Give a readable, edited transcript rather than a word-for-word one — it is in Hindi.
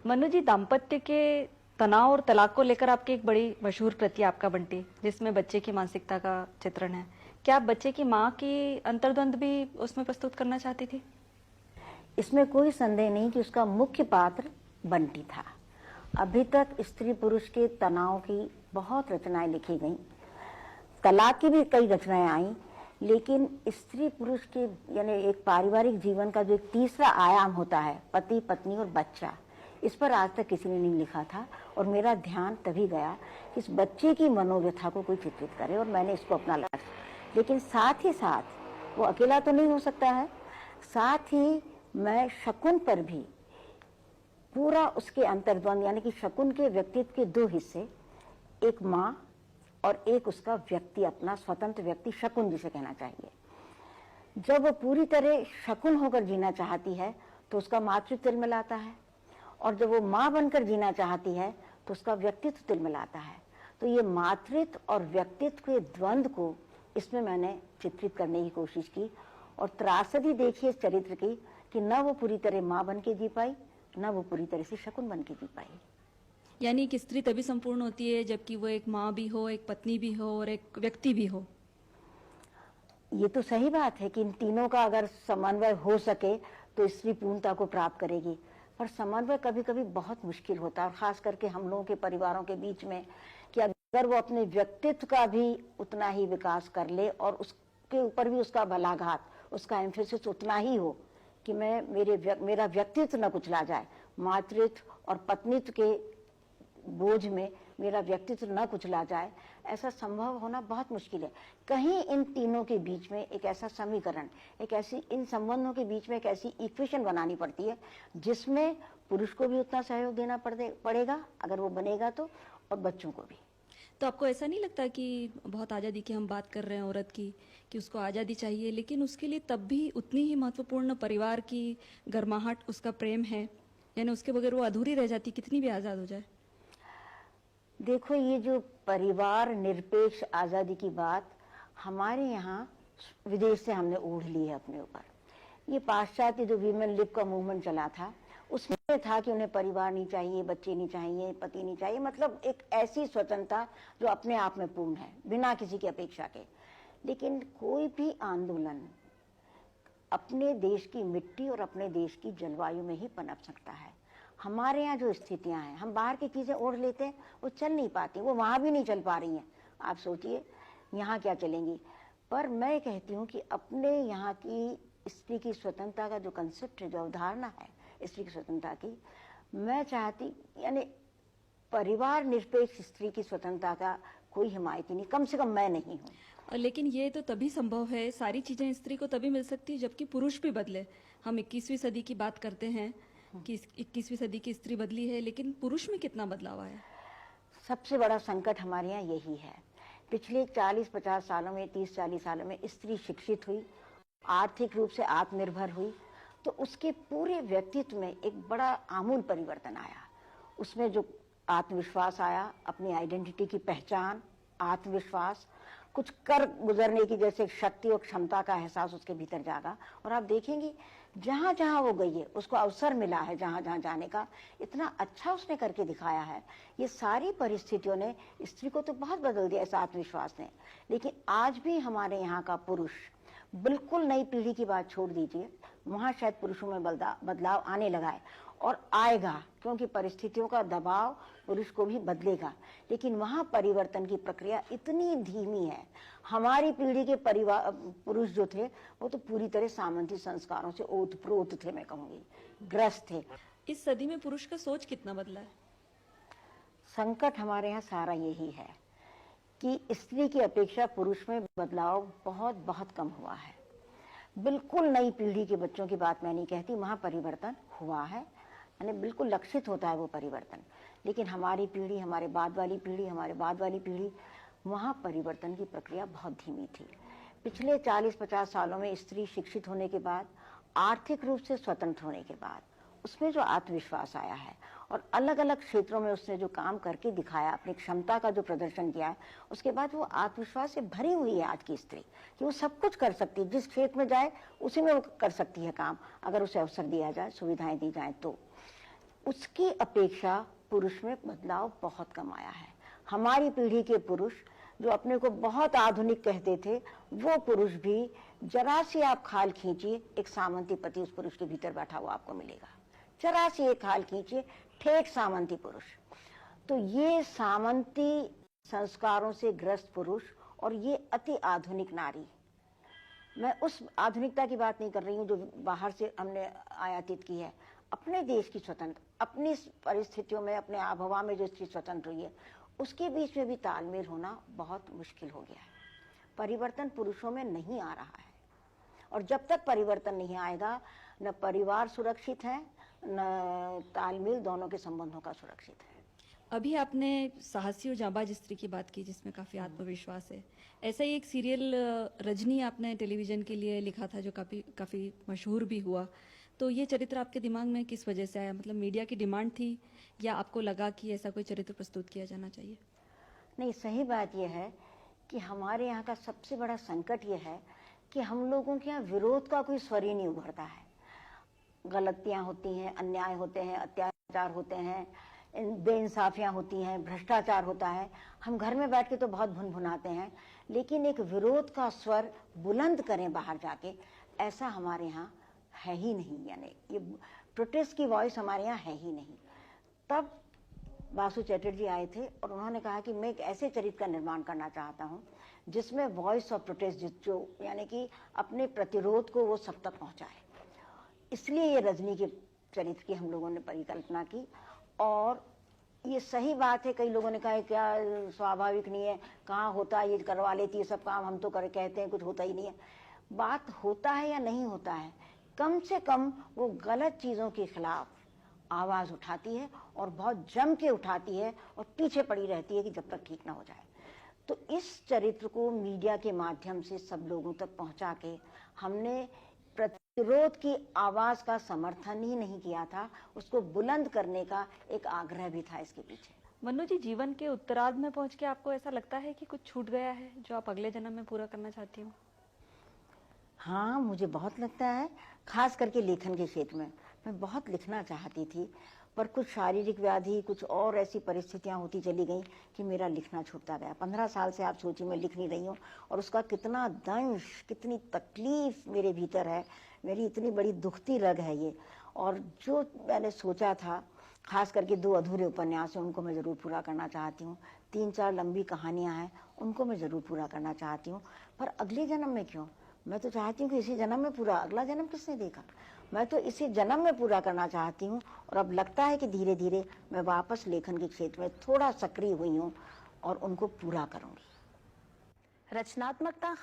मनु जी, दाम्पत्य के तनाव और तलाक को लेकर आपकी एक बड़ी मशहूर कृति है आपका बंटी, जिसमें बच्चे की मानसिकता का चित्रण है। क्या आप बच्चे की माँ की अंतर्द्वंद भी उसमें प्रस्तुत करना चाहती थी? इसमें कोई संदेह नहीं कि उसका मुख्य पात्र बंटी था। अभी तक स्त्री पुरुष के तनाव की बहुत रचनाएं लिखी गई, तलाक की भी कई रचनाएं आई, लेकिन स्त्री पुरुष के यानी एक पारिवारिक जीवन का जो एक तीसरा आयाम होता है, पति पत्नी और बच्चा, इस पर आज तक किसी ने नहीं लिखा था। और मेरा ध्यान तभी गया कि इस बच्चे की मनोव्यथा को कोई चित्रित करे, और मैंने इसको अपना लक्ष्य। लेकिन साथ ही साथ वो अकेला तो नहीं हो सकता है, साथ ही मैं शकुन पर भी पूरा उसके अंतर्द्वंद यानी कि शकुन के व्यक्तित्व के दो हिस्से, एक माँ और एक उसका व्यक्ति, अपना स्वतंत्र व्यक्ति शकुन जिसे कहना चाहिए। जब वो पूरी तरह शकुन होकर जीना चाहती है तो उसका मातृत्व तिलमिलाता है, और जब वो माँ बनकर जीना चाहती है तो उसका व्यक्तित्व तिलमिलाता है। तो ये मातृत्व और व्यक्तित्व के द्वंद्व को इसमें मैंने चित्रित करने की कोशिश की। और त्रासदी देखिए इस चरित्र की कि न वो पूरी तरह माँ बन के जी पाई, न वो पूरी तरह से शकुन बन के जी पाई। यानी कि स्त्री तभी संपूर्ण होती है जबकि वो एक माँ भी हो, एक पत्नी भी हो और एक व्यक्ति भी हो। ये तो सही बात है कि इन तीनों का अगर समन्वय हो सके तो स्त्री पूर्णता को प्राप्त करेगी, पर समन्वय कभी कभी बहुत मुश्किल होता है, और खास करके हम लोगों के परिवारों के बीच में, कि अगर वो अपने व्यक्तित्व का भी उतना ही विकास कर ले और उसके ऊपर भी उसका बलाघात, उसका एम्फेसिस उतना ही हो कि मेरा व्यक्तित्व न कुचला जाए, मातृत्व और पत्नीत्व के बोझ में मेरा व्यक्तित्व न कुचला जाए, ऐसा संभव होना बहुत मुश्किल है। कहीं इन तीनों के बीच में एक ऐसा समीकरण, एक ऐसी, इन संबंधों के बीच में एक ऐसी इक्वेशन बनानी पड़ती है जिसमें पुरुष को भी उतना सहयोग देना पड़ेगा अगर वो बनेगा तो, और बच्चों को भी। तो आपको ऐसा नहीं लगता कि बहुत आज़ादी की हम बात कर रहे हैं औरत की, कि उसको आज़ादी चाहिए, लेकिन उसके लिए तब भी उतनी ही महत्वपूर्ण परिवार की गर्माहट, उसका प्रेम है, यानी उसके बगैर वो अधूरी रह जाती कितनी भी आज़ाद हो जाए? देखो, ये जो परिवार निरपेक्ष आज़ादी की बात हमारे यहाँ विदेश से हमने ओढ़ ली है अपने ऊपर। ये पाश्चात्य जो वीमेन लिब का मूवमेंट चला था, उसमें था कि उन्हें परिवार नहीं चाहिए, बच्चे नहीं चाहिए, पति नहीं चाहिए, मतलब एक ऐसी स्वतंत्रता जो अपने आप में पूर्ण है, बिना किसी की अपेक्षा के। लेकिन कोई भी आंदोलन अपने देश की मिट्टी और अपने देश की जलवायु में ही पनप सकता है। हमारे यहाँ जो स्थितियां हैं, हम बाहर की चीजें ओढ़ लेते हैं, वो चल नहीं पाती, वो वहां भी नहीं चल पा रही हैं। आप सोचिए यहाँ क्या चलेंगी। पर मैं कहती हूँ कि अपने यहाँ की स्त्री की स्वतंत्रता का जो कंसेप्ट है, जो अवधारणा है स्त्री की स्वतंत्रता की, मैं चाहती, यानी परिवार निरपेक्ष स्त्री की स्वतंत्रता का कोई हिमायती नहीं, कम से कम मैं नहीं हूँ। लेकिन ये तो तभी संभव है, सारी चीजें स्त्री को तभी मिल सकती है जबकि पुरुष भी बदले। हम 21वीं सदी की बात करते हैं कि 21वीं सदी की स्त्री बदली है, लेकिन पुरुष में कितना बदलाव आया? सबसे बड़ा संकट हमारे यहाँ यही है। पिछले 40-50 सालों में, 30-40 सालों में स्त्री शिक्षित हुई, आर्थिक रूप से आत्मनिर्भर हुई, तो उसके पूरे व्यक्तित्व में एक बड़ा आमूल परिवर्तन आया। उसमें जो आत्मविश्वास आया, अपनी आइडेंटिटी की पहचान, आत्मविश्वास, कुछ कर गुजरने की जैसे शक्ति और क्षमता का एहसास उसके भीतर जागा। और आप देखेंगे जहां जहां वो गई है उसको अवसर मिला है, जहां जहां जाने का, इतना अच्छा उसने करके दिखाया है। ये सारी परिस्थितियों ने स्त्री को तो बहुत बदल दिया इस आत्मविश्वास ने। लेकिन आज भी हमारे यहाँ का पुरुष, बिल्कुल नई पीढ़ी की बात छोड़ दीजिए, वहां शायद पुरुषों में बदलाव आने लगा है और आएगा, क्योंकि परिस्थितियों का दबाव पुरुष को भी बदलेगा। लेकिन वहां परिवर्तन की प्रक्रिया इतनी धीमी है। हमारी पीढ़ी के पुरुष जो थे वो तो पूरी तरह सामंती संस्कारों से ओतप्रोत थे, मैं कहूंगी ग्रस्त थे। इस सदी में पुरुष का सोच कितना बदला है? संकट हमारे यहाँ सारा यही है कि स्त्री की अपेक्षा पुरुष में बदलाव बहुत बहुत कम हुआ है। बिल्कुल नई पीढ़ी के बच्चों की बात मैं नहीं कहती, वहां परिवर्तन हुआ है, यानी बिल्कुल लक्षित होता है वो परिवर्तन। लेकिन हमारी पीढ़ी, हमारे बाद वाली पीढ़ी, हमारे बाद वाली पीढ़ी, वहां परिवर्तन की प्रक्रिया बहुत धीमी थी। पिछले 40-50 सालों में स्त्री शिक्षित होने के बाद, आर्थिक रूप से स्वतंत्र होने के बाद, उसमें जो आत्मविश्वास आया है और अलग अलग क्षेत्रों में उसने जो काम करके दिखाया, अपनी क्षमता का जो प्रदर्शन किया है, उसके बाद वो आत्मविश्वास से भरी हुई है आज की स्त्री कि वो सब कुछ कर सकती है। जिस क्षेत्र में जाए उसी में वो कर सकती है काम, अगर उसे अवसर दिया जाए, सुविधाएं दी जाए तो। उसकी अपेक्षा पुरुष में बदलाव बहुत कम आया है। हमारी पीढ़ी के पुरुष जो अपने को बहुत आधुनिक कहते थे, वो पुरुष भी जरा सी आप खाल खींचिए, एक सामंती पति उस पुरुष के भीतर बैठा हुआ आपको मिलेगा। जरा सी एक खाल खींचिए, ठेठ सामंती पुरुष। तो ये सामंती संस्कारों से ग्रस्त पुरुष और ये अति आधुनिक नारी, मैं उस आधुनिकता की बात नहीं कर रही हूँ जो बाहर से हमने आयातित की है। अपने देश की स्वतंत्र, अपनी परिस्थितियों में, अपने आबहवा में जो स्त्री स्वतंत्र हुई है, उसके बीच में भी तालमेल होना बहुत मुश्किल हो गया है। परिवर्तन पुरुषों में नहीं आ रहा है, और जब तक परिवर्तन नहीं आएगा, न परिवार सुरक्षित है, न तालमेल दोनों के संबंधों का सुरक्षित है। अभी आपने साहसी और जाबाज स्त्री की बात की जिसमें काफी आत्मविश्वास है। ऐसा ही एक सीरियल रजनी आपने टेलीविजन के लिए लिखा था जो काफी मशहूर भी हुआ। तो ये चरित्र आपके दिमाग में किस वजह से आया? मतलब मीडिया की डिमांड थी या आपको लगा कि ऐसा कोई चरित्र प्रस्तुत किया जाना चाहिए? नहीं, सही बात यह है कि हमारे यहाँ का सबसे बड़ा संकट यह है कि हम लोगों के यहाँ विरोध का कोई स्वर ही नहीं उभरता है। गलतियां होती हैं, अन्याय होते हैं, अत्याचार होते हैं, बेइंसाफियां होती हैं, भ्रष्टाचार होता है। हम घर में बैठ के तो बहुत भुनभुनाते हैं, लेकिन एक विरोध का स्वर बुलंद करें बाहर जाके, ऐसा हमारे यहाँ है ही नहीं। यानी ये प्रोटेस्ट की वॉइस हमारे यहाँ है ही नहीं। तब बासु चैटर्जी आए थे और उन्होंने कहा कि मैं एक ऐसे चरित्र का निर्माण करना चाहता हूँ जिसमें वॉइस ऑफ प्रोटेस्ट, जो यानी कि अपने प्रतिरोध को वो सब तक पहुँचाए। इसलिए ये रजनी के चरित्र की हम लोगों ने परिकल्पना की। और ये सही बात है, कई लोगों ने कहा है क्या स्वाभाविक नहीं है, कहाँ होता है, ये करवा लेती है सब काम, हम तो कर कहते हैं कुछ होता ही नहीं है। बात होता है या नहीं होता है, कम से कम वो गलत चीज़ों के खिलाफ आवाज़ उठाती है और बहुत जम के उठाती है और पीछे पड़ी रहती है कि जब तक ठीक ना हो जाए। तो इस चरित्र को मीडिया के माध्यम से सब लोगों तक पहुंचा के हमने प्रतिरोध की आवाज का समर्थन ही नहीं किया था, उसको बुलंद करने का एक आग्रह भी था इसके पीछे। मन्नू जी, जीवन के उत्तरार्ध में पहुंच के आपको ऐसा लगता है कि कुछ छूट गया है जो आप अगले जन्म में पूरा करना चाहती हो? हाँ, मुझे बहुत लगता है, खास करके लेखन के क्षेत्र में। मैं बहुत लिखना चाहती थी, पर कुछ शारीरिक व्याधि, कुछ और ऐसी परिस्थितियां होती चली गई कि मेरा लिखना छूटता गया। 15 साल से आप सोचिए मैं लिख नहीं रही हूँ, और उसका कितना दंश, कितनी तकलीफ मेरे भीतर है। मेरी इतनी बड़ी दुखती रग है ये। और जो मैंने सोचा था, खास करके 2 अधूरे उपन्यास हैं, उनको मैं ज़रूर पूरा करना चाहती हूँ। 3-4 लंबी कहानियाँ हैं, उनको मैं ज़रूर पूरा करना चाहती हूँ। पर अगले जन्म में क्यों? मैं तो चाहती हूँ कि इसी जन्म में पूरा, अगला जन्म किसने देखा? मैं तो इसी जन्म में पूरा करना चाहती हूँ। और अब लगता है कि धीरे धीरे मैं वापस लेखन के क्षेत्र में थोड़ा सक्रिय हुई हूँ और उनको पूरा करूँगी। रचनात्मकता